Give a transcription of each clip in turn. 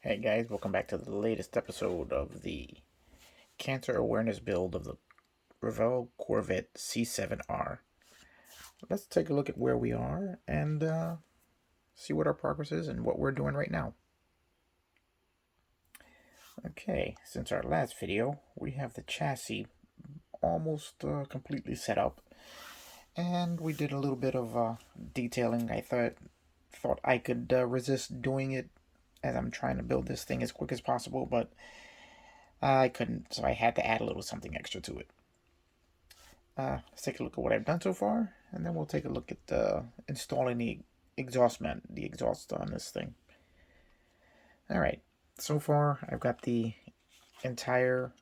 Hey guys, welcome back to the latest episode of the cancer awareness build of the Revell Corvette C7R. Let's take a look at where we are and see what our progress is and what we're doing right now. Okay, since our last video, we have the chassis almost completely set up, and we did a little bit of detailing. I thought I could resist doing it as I'm trying to build this thing as quick as possible, but I couldn't, so I had to add a little something extra to it. Let's take a look at what I've done so far, and then we'll take a look at installing the exhaust on this thing. Alright, so far I've got the entire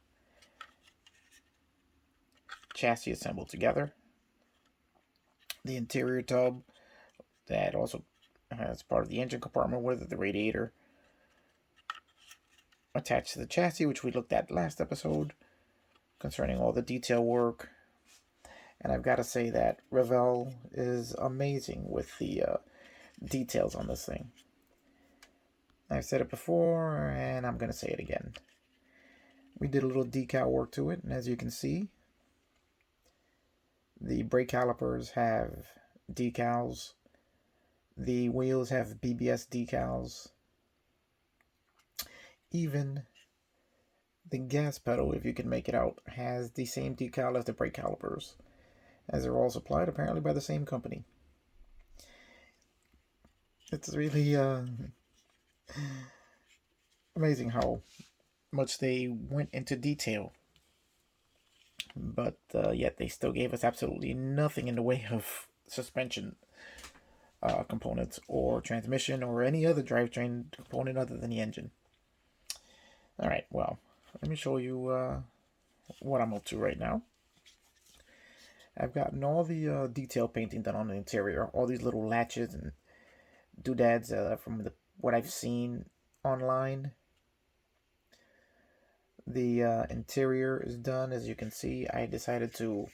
chassis assembled together. The interior tub that also has part of the engine compartment with the radiator attached to the chassis, which we looked at last episode concerning all the detail work. And I've got to say that Revell is amazing with the details on this thing. I've said it before, and I'm going to say it again. We did a little decal work to it, and as you can see, the brake calipers have decals. The wheels have BBS decals. Even the gas pedal, if you can make it out, has the same decal as the brake calipers, as they're all supplied apparently by the same company. It's really amazing how much they went into detail, but yet they still gave us absolutely nothing in the way of suspension components or transmission or any other drivetrain component other than the engine. Alright, well, let me show you what I'm up to right now. I've gotten all the detail painting done on the interior, all these little latches and doodads from what I've seen online. The interior is done. As you can see, I decided to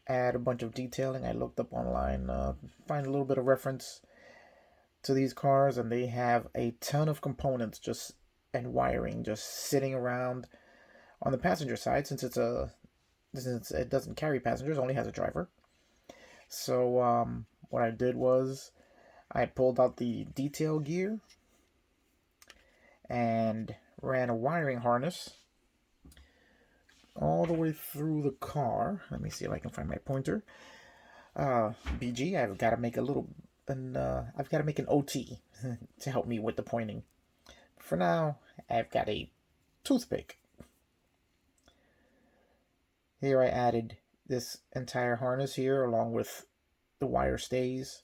add a bunch of detailing. I looked up online, find a little bit of reference to these cars, and they have a ton of components and wiring just sitting around on the passenger side, since it doesn't carry passengers, only has a driver. So what I did was I pulled out the detail gear and ran a wiring harness all the way through the car. Let me see if I can find my pointer. BG, I've got to make I've got to make an OT to help me with the pointing. For now, I've got a toothpick. Here I added this entire harness here along with the wire stays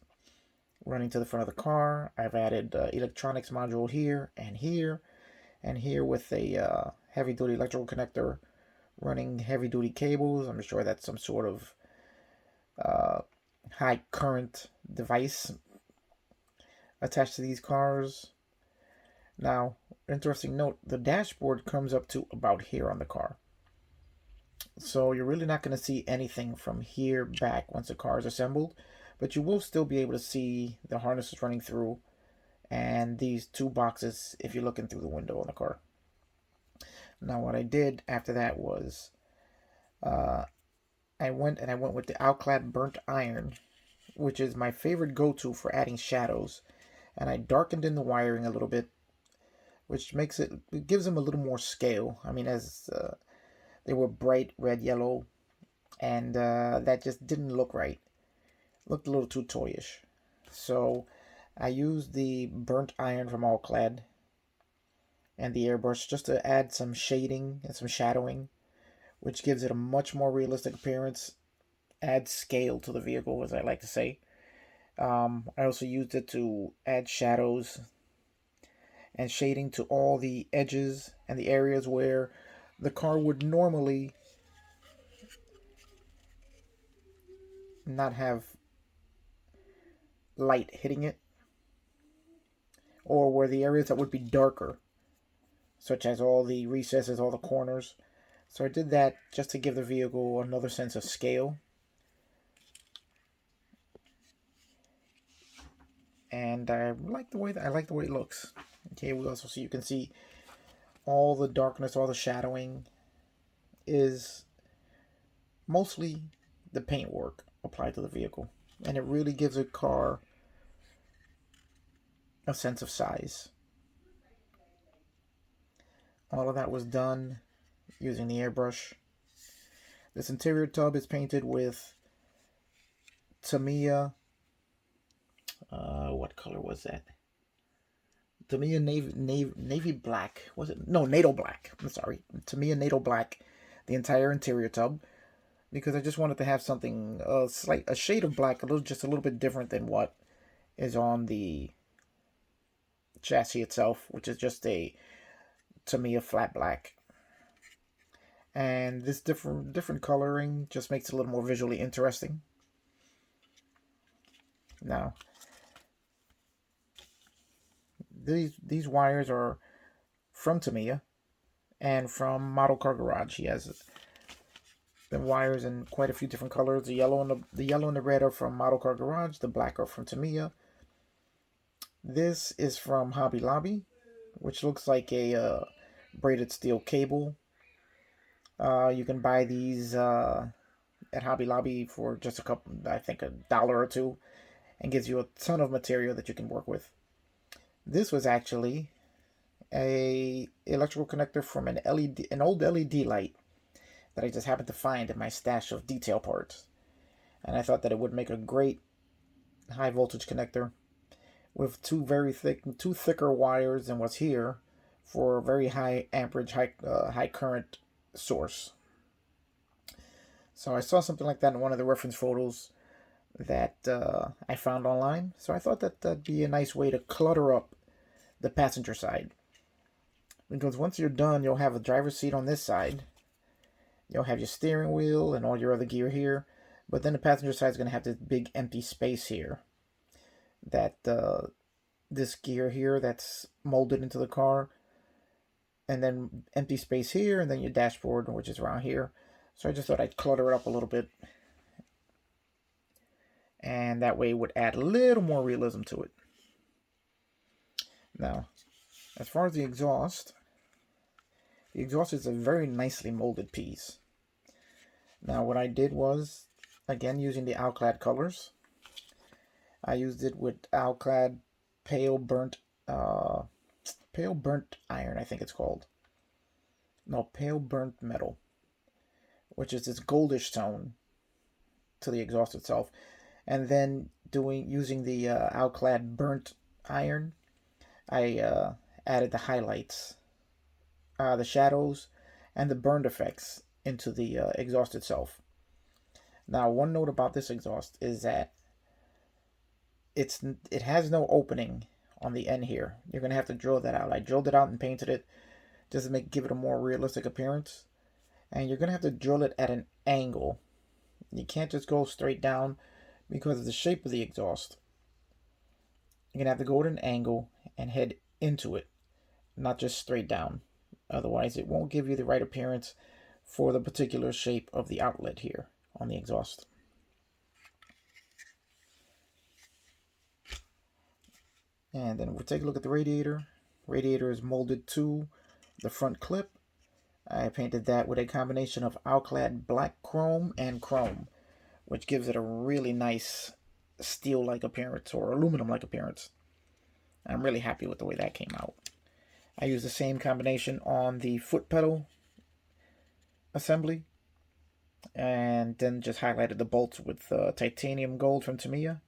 running to the front of the car. I've added electronics module here, and here with a heavy-duty electrical connector running heavy-duty cables. I'm sure that's some sort of high current device attached to these cars. Now, interesting note, the dashboard comes up to about here on the car. So you're really not going to see anything from here back once the car is assembled, but you will still be able to see the harnesses running through and these two boxes if you're looking through the window on the car. Now what I did after that was I went with the Outclad burnt iron, which is my favorite go-to for adding shadows, and I darkened in the wiring a little bit, which it gives them a little more scale. I mean, as they were bright red yellow, and that just didn't look right. Looked a little too toyish. So I used the burnt iron from Allclad and the airbrush just to add some shading and some shadowing, which gives it a much more realistic appearance, adds scale to the vehicle, as I like to say. I also used it to add shadows and shading to all the edges and the areas where the car would normally not have light hitting it, or where the areas that would be darker, such as all the recesses, all the corners. So I did that just to give the vehicle another sense of scale. And I like the way it looks. Okay, we also see, you can see all the darkness, all the shadowing is mostly the paintwork applied to the vehicle. And it really gives a car a sense of size. All of that was done using the airbrush. This interior tub is painted with Tamiya. What color was that? Tamiya navy black. Was it? No, NATO black. I'm sorry. Tamiya NATO black. The entire interior tub. Because I just wanted to have something, a shade of black, just a little bit different than what is on the chassis itself, which is just a Tamiya flat black. And this different coloring just makes it a little more visually interesting. Now, these wires are from Tamiya and from Model Car Garage. He has the wires in quite a few different colors. The yellow and the red are from Model Car Garage. The black are from Tamiya. This is from Hobby Lobby, which looks like a braided steel cable. You can buy these at Hobby Lobby for just I think $1 or $2, and gives you a ton of material that you can work with. This was actually a electrical connector from an old LED light that I just happened to find in my stash of detail parts. And I thought that it would make a great high voltage connector with two thicker wires than what's here for a very high amperage, high current source. So I saw something like that in one of the reference photos that I found online. So I thought that that'd be a nice way to clutter up the passenger side. Because once you're done, you'll have a driver's seat on this side. You'll have your steering wheel and all your other gear here. But then the passenger side is going to have this big empty space here. That this gear here that's molded into the car. And then empty space here, and then your dashboard, which is around here. So I just thought I'd clutter it up a little bit. And that way it would add a little more realism to it. Now, as far as the exhaust is a very nicely molded piece. Now, what I did was, again, using the Alclad colors, I used it with Alclad Pale Burnt Iron, I think it's called. No, Pale Burnt Metal, which is this goldish tone to the exhaust itself. And then using the Alclad Burnt Iron, I added the highlights, the shadows, and the burned effects into the exhaust itself. Now, one note about this exhaust is that it has no opening on the end here. You're going to have to drill that out. I drilled it out and painted it just to give it a more realistic appearance. And you're going to have to drill it at an angle. You can't just go straight down because of the shape of the exhaust. You're going to have to go at an angle and head into it, not just straight down. Otherwise, it won't give you the right appearance for the particular shape of the outlet here on the exhaust. And then we'll take a look at the radiator. Radiator is molded to the front clip. I painted that with a combination of Alclad black chrome and chrome, which gives it a really nice steel-like appearance or aluminum-like appearance. I'm really happy with the way that came out. I used the same combination on the foot pedal assembly, and then just highlighted the bolts with titanium gold from Tamiya.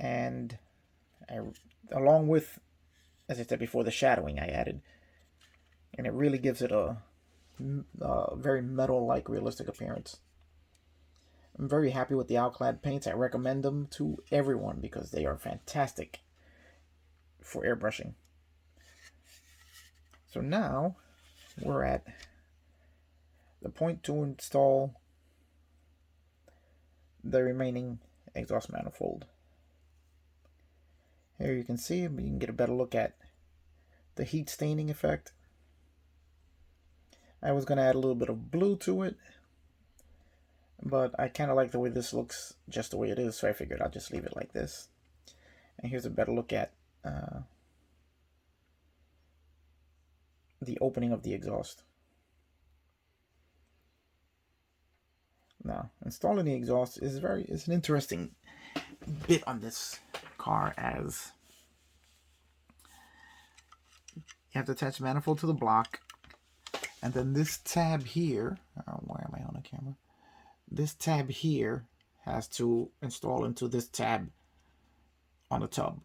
And along with, as I said before, the shadowing I added. And it really gives it a very metal-like realistic appearance. I'm very happy with the Alclad paints. I recommend them to everyone because they are fantastic for airbrushing. So now we're at the point to install the remaining exhaust manifold. Here you can see, you can get a better look at the heat staining effect. I was going to add a little bit of blue to it, but I kind of like the way this looks just the way it is, so I figured I'll just leave it like this. And here's a better look at the opening of the exhaust. Now, installing the exhaust is an interesting bit on this car, as you have to attach the manifold to the block, and then this tab here, why am I on the camera? This tab here has to install into this tab on the tub.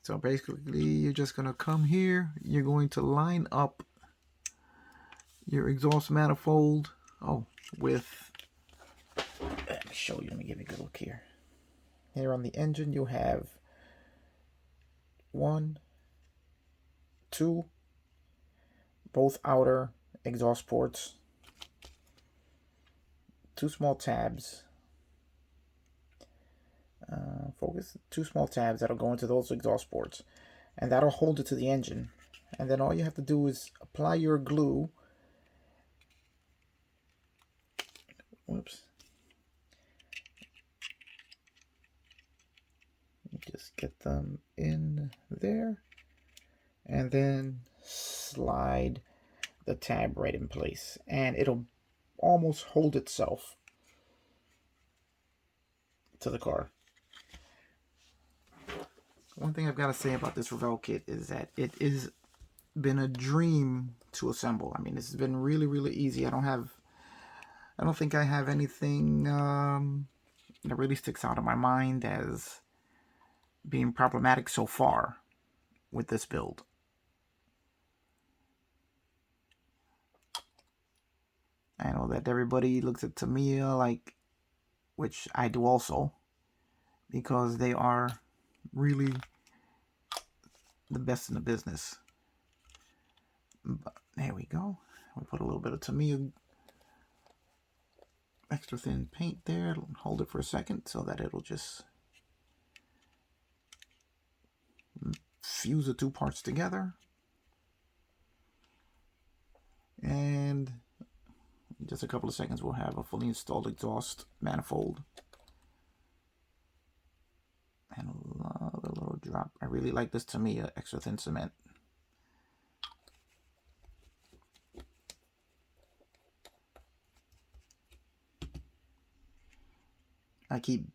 So basically, you're just going to come here, you're going to line up your exhaust manifold, with, let me show you, let me give you a good look here. Here on the engine, you have 1, 2, both outer exhaust ports, 2 small tabs, focus, 2 small tabs that'll go into those exhaust ports, and that'll hold it to the engine. And then all you have to do is apply your glue. Whoops. Just get them in there, and then slide the tab right in place, and it'll almost hold itself to the car. One thing I've got to say about this Revell kit is that it has been a dream to assemble. I mean, this has been really, really easy. I don't think I have anything that really sticks out in my mind as being problematic so far with this build. I know that everybody looks at Tamiya like, which I do also, because they are really the best in the business. But there we go. We put a little bit of Tamiya extra thin paint there. Hold it for a second so that it'll just fuse the 2 parts together. And in just a couple of seconds, we'll have a fully installed exhaust manifold. And another little drop. I really like this Tamiya extra thin cement. I keep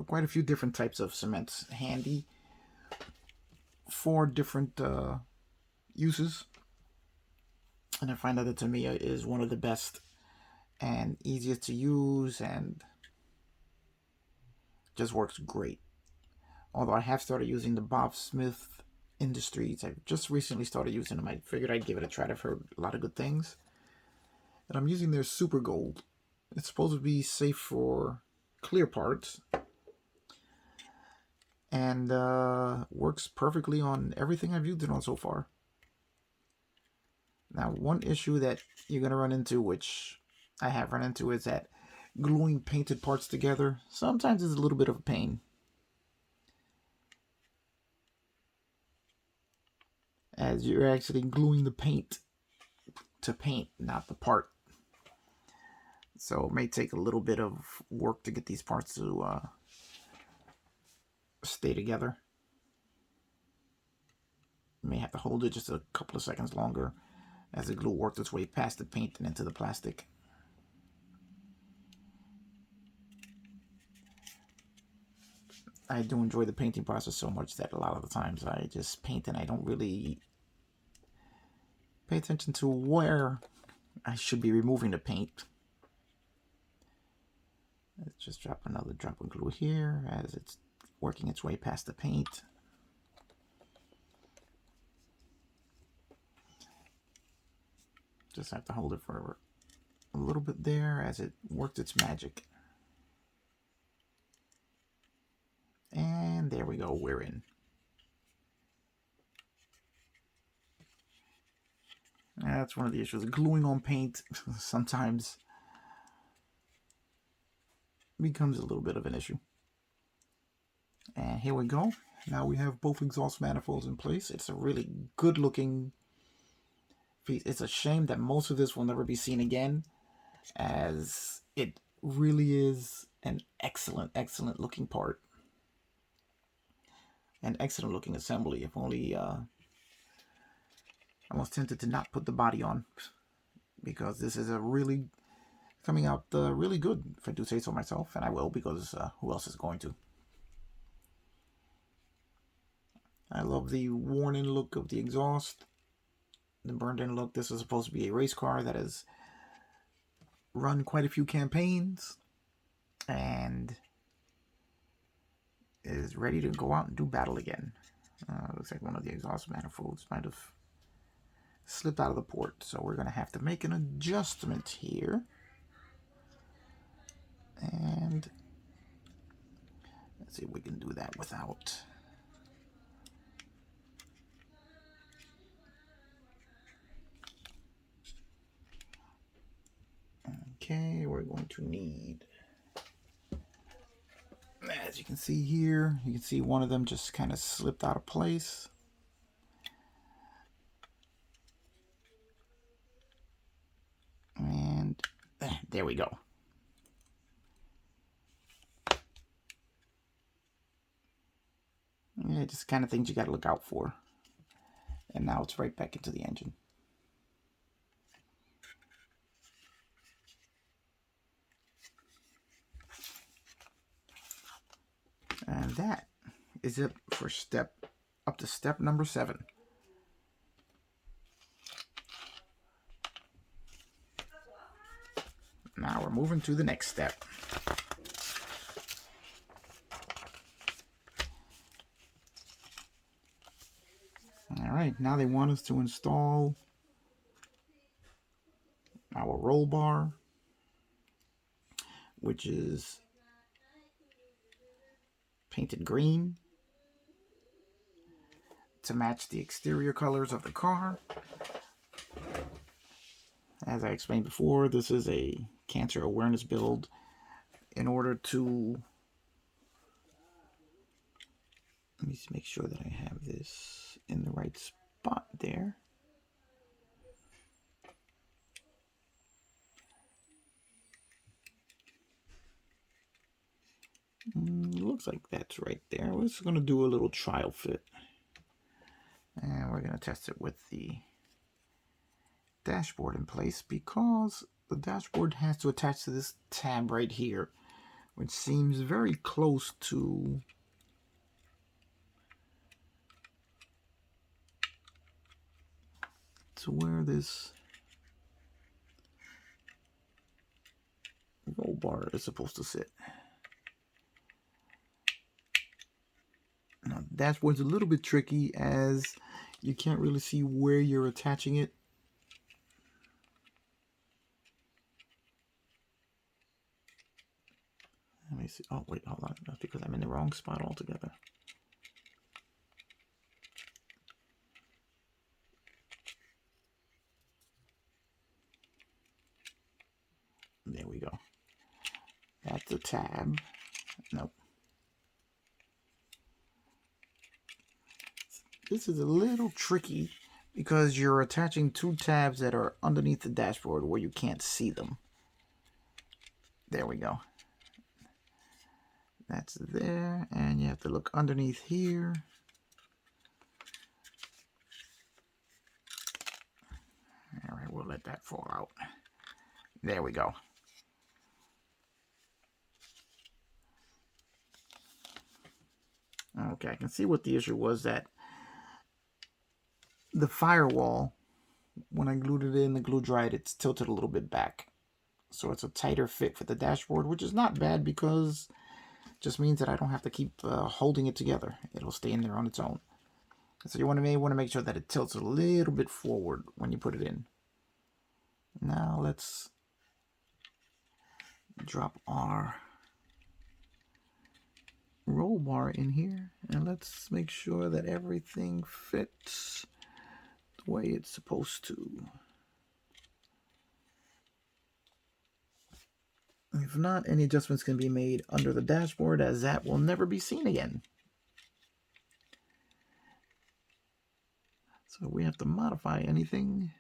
quite a few different types of cements handy for different uses. And I find that the Tamiya is one of the best and easiest to use, and just works great. Although I have started using the Bob Smith Industries. I've just recently started using them. I figured I'd give it a try. I've heard a lot of good things. And I'm using their Super Gold. It's supposed to be safe for clear parts. And works perfectly on everything I've used it on so far. Now, one issue that you're going to run into, which I have run into, is that gluing painted parts together sometimes is a little bit of a pain. As you're actually gluing the paint to paint, not the part. So it may take a little bit of work to get these parts to stay together. You may have to hold it just a couple of seconds longer as the glue works its way past the paint and into the plastic. I do enjoy the painting process so much that a lot of the times I just paint and I don't really pay attention to where I should be removing the paint. Let's just drop another drop of glue here as it's working its way past the paint. Just have to hold it for a little bit there as it worked its magic. And there we go, we're in. That's one of the issues. Gluing on paint sometimes becomes a little bit of an issue. And here we go. Now we have both exhaust manifolds in place. It's a really good looking piece. It's a shame that most of this will never be seen again, as it really is an excellent, excellent looking part. An excellent looking assembly. If only I was tempted to not put the body on because this is a really coming out really good, if I do say so myself, and I will, because who else is going to? I love the worn-in look of the exhaust, the burned-in look. This is supposed to be a race car that has run quite a few campaigns and is ready to go out and do battle again. Looks like one of the exhaust manifolds might have slipped out of the port, so we're going to have to make an adjustment here. And let's see if we can do that without... Okay, we're going to need, as you can see here, you can see one of them just kind of slipped out of place. And there we go. Yeah, just kind of things you got to look out for. And now it's right back into the engine. And that is it for up to step number 7. Now we're moving to the next step. Alright, now they want us to install our roll bar, which is painted green to match the exterior colors of the car. As I explained before, this is a cancer awareness build in order to... Let me make sure that I have this in the right spot there. Looks like that's right there. We're just going to do a little trial fit. And we're going to test it with the dashboard in place, because the dashboard has to attach to this tab right here, which seems very close to where this roll bar is supposed to sit. Now, the dashboard's a little bit tricky as you can't really see where you're attaching it. Let me see. Oh, wait, hold on. That's because I'm in the wrong spot altogether. There we go. That's the tab. Nope. This is a little tricky because you're attaching 2 tabs that are underneath the dashboard where you can't see them. There we go. That's there, and you have to look underneath here. All right, we'll let that fall out. There we go. Okay, I can see what the issue was, that the firewall, when I glued it in, the glue dried, it's tilted a little bit back. So it's a tighter fit for the dashboard, which is not bad because it just means that I don't have to keep holding it together. It'll stay in there on its own. So you want to make sure that it tilts a little bit forward when you put it in. Now let's drop our roll bar in here, and let's make sure that everything fits the way it's supposed to. If not, any adjustments can be made under the dashboard, as that will never be seen again. So if we have to modify anything,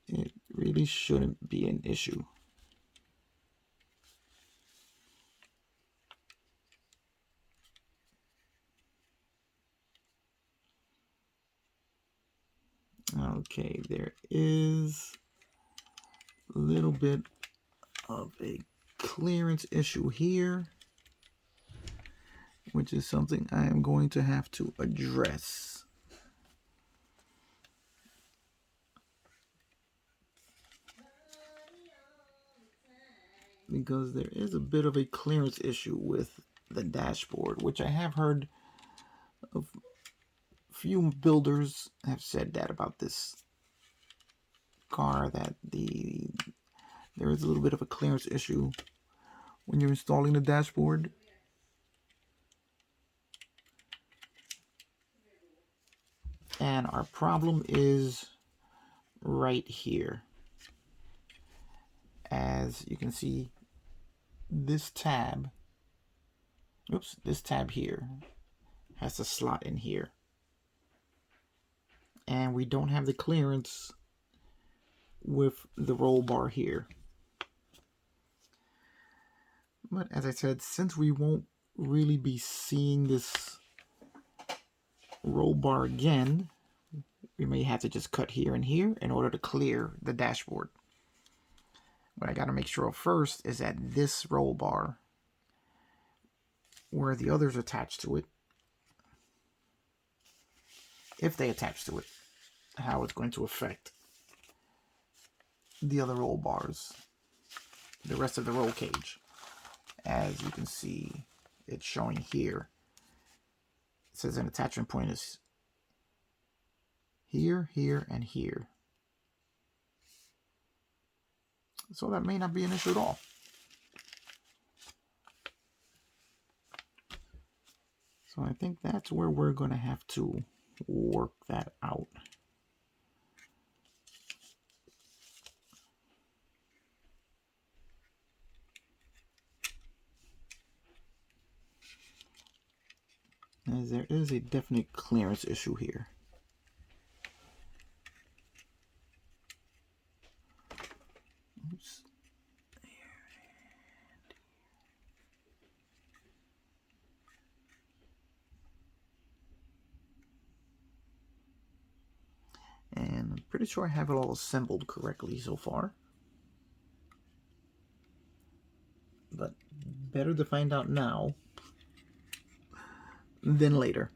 it really shouldn't be an issue. Okay, there is a little bit of a clearance issue here, which is something I am going to have to address. Because there is a bit of a clearance issue with the dashboard, which I have heard of. Few builders have said that about this car, that there is a little bit of a clearance issue when you're installing the dashboard. And our problem is right here. As you can see, this tab, this tab here has a slot in here. And we don't have the clearance with the roll bar here. But as I said, since we won't really be seeing this roll bar again, we may have to just cut here and here in order to clear the dashboard. What I got to make sure of first is that this roll bar, where the others attach to it, if they attach to it, how it's going to affect the other roll bars, the rest of the roll cage. As you can see, it's showing here. It says an attachment point is here, here, and here. So that may not be an issue at all. So I think that's where we're going to have to work that out. As there is a definite clearance issue here. Oops. And I'm pretty sure I have it all assembled correctly so far. But better to find out now than later.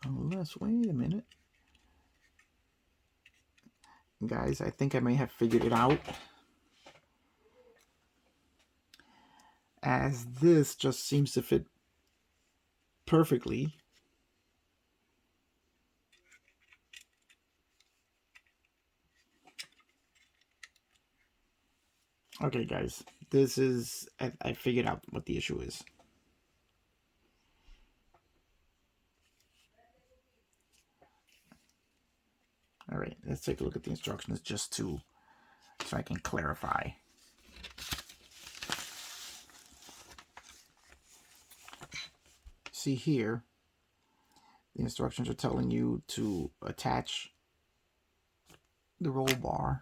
Unless, wait a minute. Guys, I think I may have figured it out. As this just seems to fit perfectly. Okay, guys, this is, I figured out what the issue is. All right, let's take a look at the instructions just so I can clarify. See here, the instructions are telling you to attach the roll bar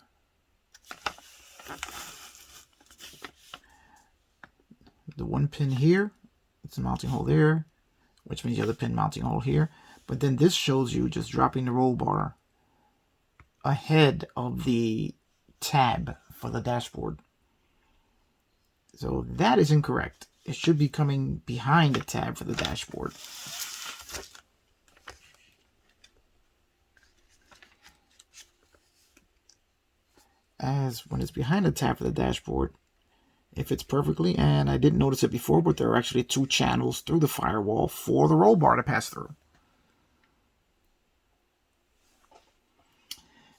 the one pin here, it's a mounting hole there, which means the other pin mounting hole here. But then this shows you just dropping the roll bar ahead of the tab for the dashboard. So that is incorrect. It should be coming behind the tab for the dashboard. As when it's behind the tab for the dashboard, it fits perfectly, and I didn't notice it before, but there are actually two channels through the firewall for the roll bar to pass through.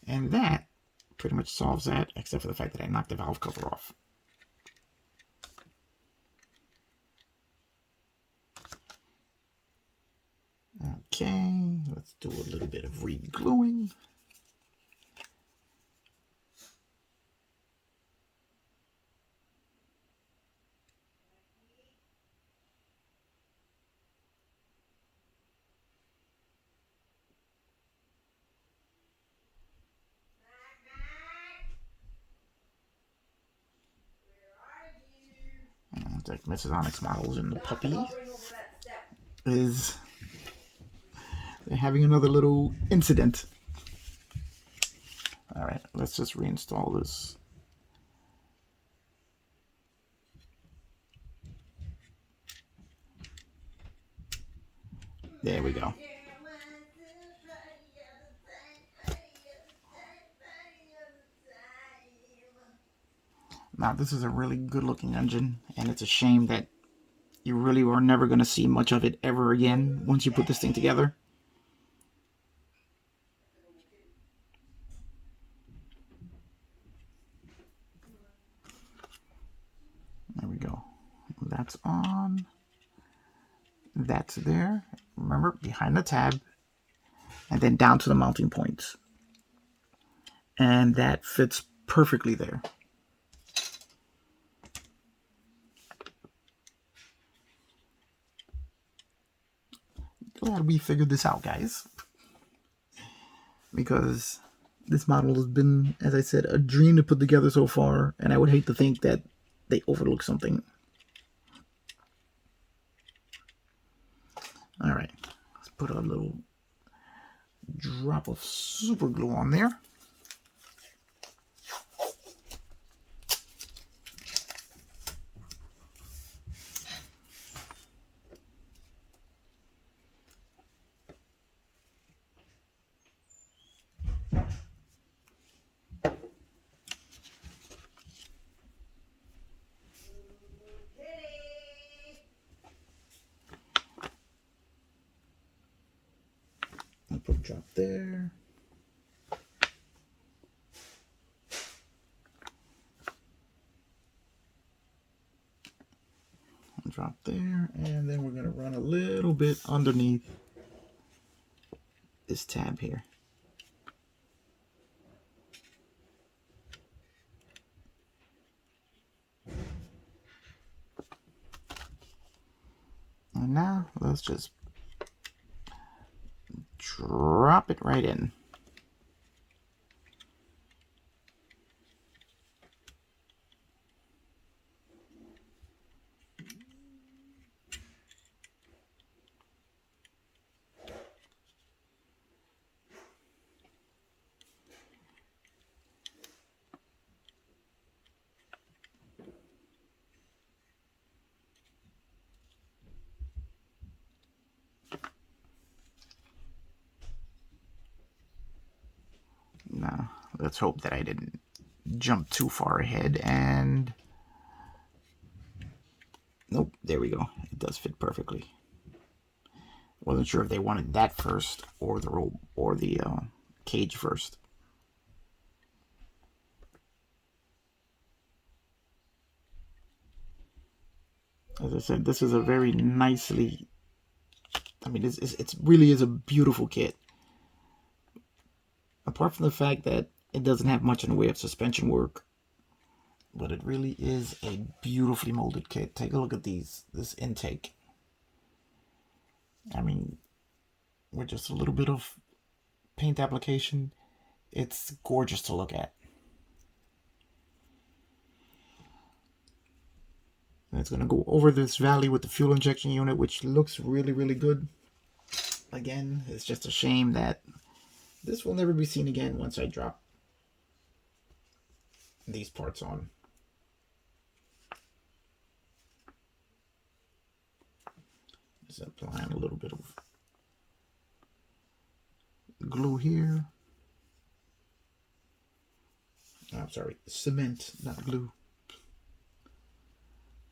And that pretty much solves that, except for the fact that I knocked the valve cover off. Okay, let's do a little bit of re-gluing. Like Mrs. Onyx models, and the puppy is having another little incident. All right, let's just reinstall this. There we go. Now, this is a really good looking engine, and it's a shame that you really are never going to see much of it ever again once you put this thing together. There we go. That's on. That's there. Remember, behind the tab, and then down to the mounting points. And that fits perfectly there. Glad we figured this out, guys. Because this model has been, as I said, a dream to put together so far, and I would hate to think that they overlook something. All right, let's put a little drop of super glue on there. I'll put a drop there. Drop there, and then we're going to run a little bit underneath this tab here. And now let's just drop it right in. Now, let's hope that I didn't jump too far ahead, and nope, there we go. It does fit perfectly. Wasn't sure if they wanted that first or the rope or the cage first. As I said, this is a very nicely, I mean, it really is a beautiful kit. Apart from the fact that it doesn't have much in the way of suspension work, but it really is a beautifully molded kit. Take a look at this intake. I mean, with just a little bit of paint application, it's gorgeous to look at. And it's going to go over this valley with the fuel injection unit, which looks really, really good. Again, it's just a shame that this will never be seen again once I drop these parts on. Just applying a little bit of glue here. I'm sorry, cement, not glue.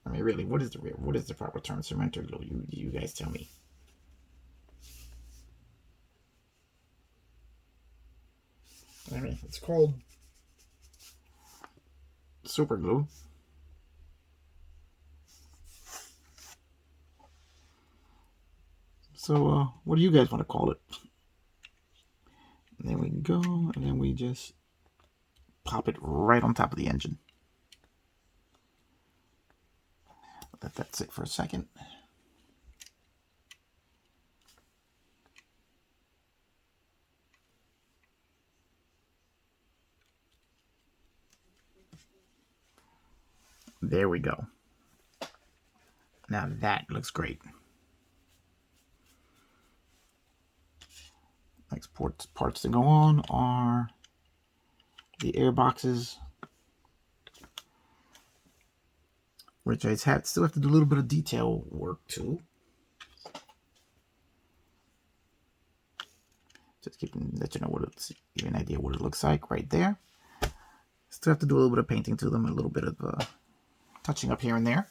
I mean, really, what is the proper term? Cement or glue? You guys tell me. I mean, it's called super glue. So, what do you guys want to call it? And there we go, and then we just pop it right on top of the engine. Let that sit for a second. There we go. Now that looks great. Next parts to go on are the air boxes, which I still have to do a little bit of detail work too. Just let you know what it's, give you an idea what it looks like right there. Still have to do a little bit of painting to them, a little bit of touching up here and there.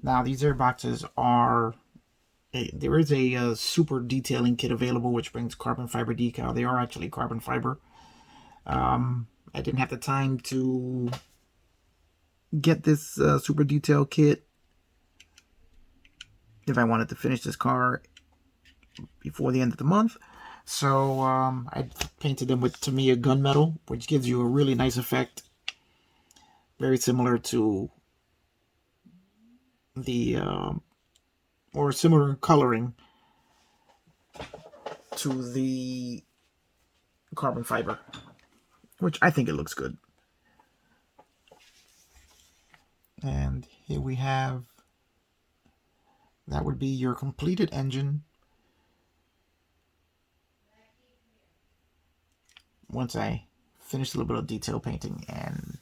Now these air boxes are, there is a super detailing kit available which brings carbon fiber decal. They are actually carbon fiber. I didn't have the time to get this super detail kit if I wanted to finish this car before the end of the month. So I painted them with Tamiya gunmetal, which gives you a really nice effect. Very similar to the, or similar coloring to the carbon fiber, which I think it looks good. And here we have, that would be your completed engine. Once I finish a little bit of detail painting and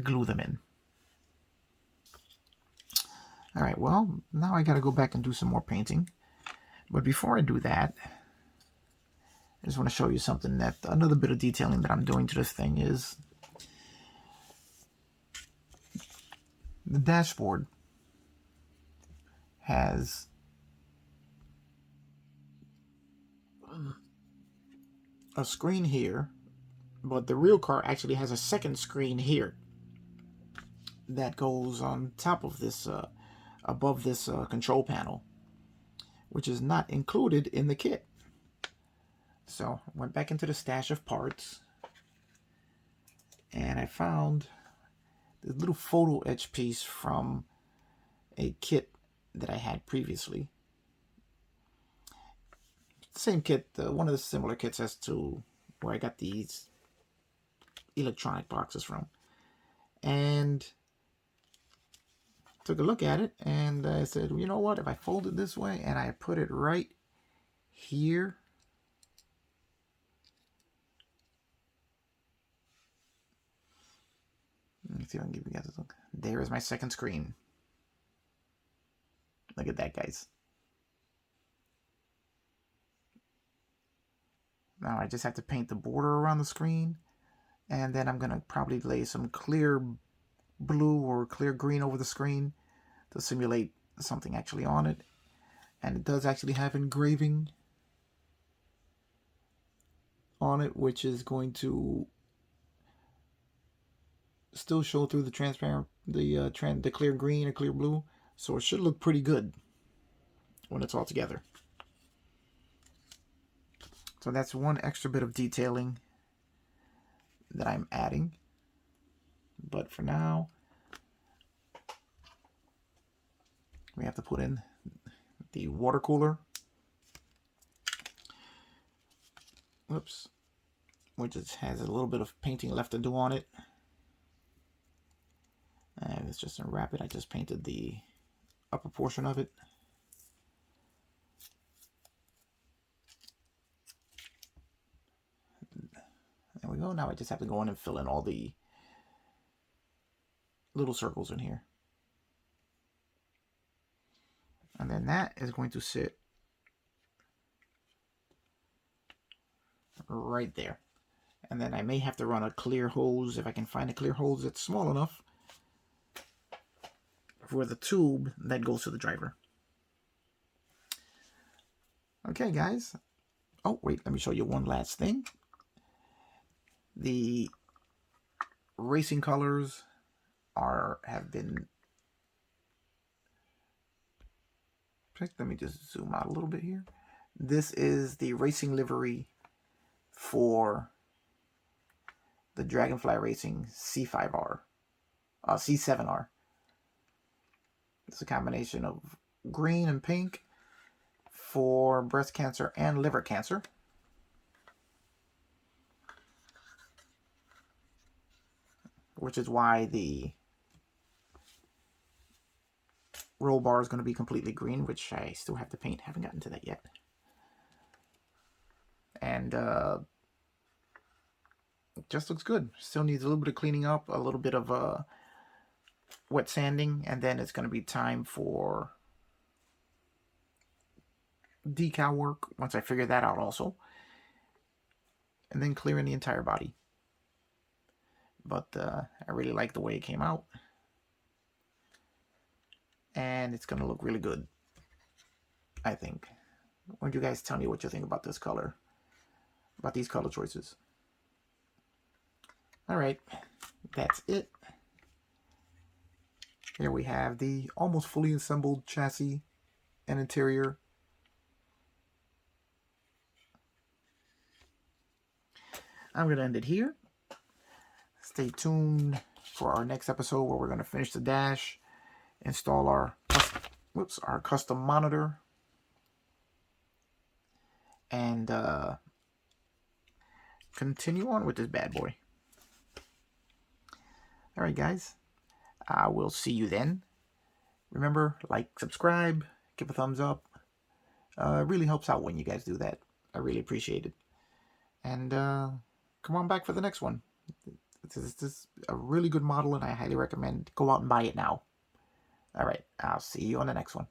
glue them in. All right, well, now I got to go back and do some more painting. But before I do that, I just want to show you something, that another bit of detailing that I'm doing to this thing is the dashboard has a screen here, but the real car actually has a second screen here that goes on top of this, above this control panel, which is not included in the kit. So I went back into the stash of parts and I found this little photo etch piece from a kit that I had previously. Same kit, one of the similar kits as to where I got these electronic boxes from. And took a look at it and I said, you know what, if I fold it this way and I put it right here, let me see if I can give you guys a look. There is my second screen. Look at that, guys. Now I just have to paint the border around the screen, and then I'm going to probably lay some clear blue or clear green over the screen to simulate something actually on it. And it does actually have engraving on it, which is going to still show through the transparent, the clear green or clear blue. So it should look pretty good when it's all together. So that's one extra bit of detailing that I'm adding. But for now, we have to put in the water cooler. Whoops. Which just has a little bit of painting left to do on it. And it's just unwrap it. I just painted the upper portion of it. There we go. Now I just have to go in and fill in all the little circles in here. And then that is going to sit right there. And then I may have to run a clear hose, if I can find a clear hose that's small enough, for the tube that goes to the driver. Okay, guys. Oh, wait, let me show you one last thing. The racing colors have been, let me just zoom out a little bit here. This is the racing livery for the Dragonfly Racing c7r. C7r. It's a combination of green and pink for breast cancer and liver cancer. Which is why the roll bar is going to be completely green, which I still have to paint. Haven't gotten to that yet. And it just looks good. Still needs a little bit of cleaning up, a little bit of wet sanding, and then it's going to be time for decal work once I figure that out also. And then clearing the entire body. But I really like the way it came out. And it's going to look really good, I think. Why don't you guys tell me what you think about this color? About these color choices. Alright, that's it. Here we have the almost fully assembled chassis and interior. I'm going to end it here. Stay tuned for our next episode where we're going to finish the dash, install our custom monitor, and continue on with this bad boy. Alright guys, I will see you then. Remember, like, subscribe, give a thumbs up. It really helps out when you guys do that. I really appreciate it. And come on back for the next one. This is a really good model and I highly recommend go out and buy it now. Alright, I'll see you on the next one.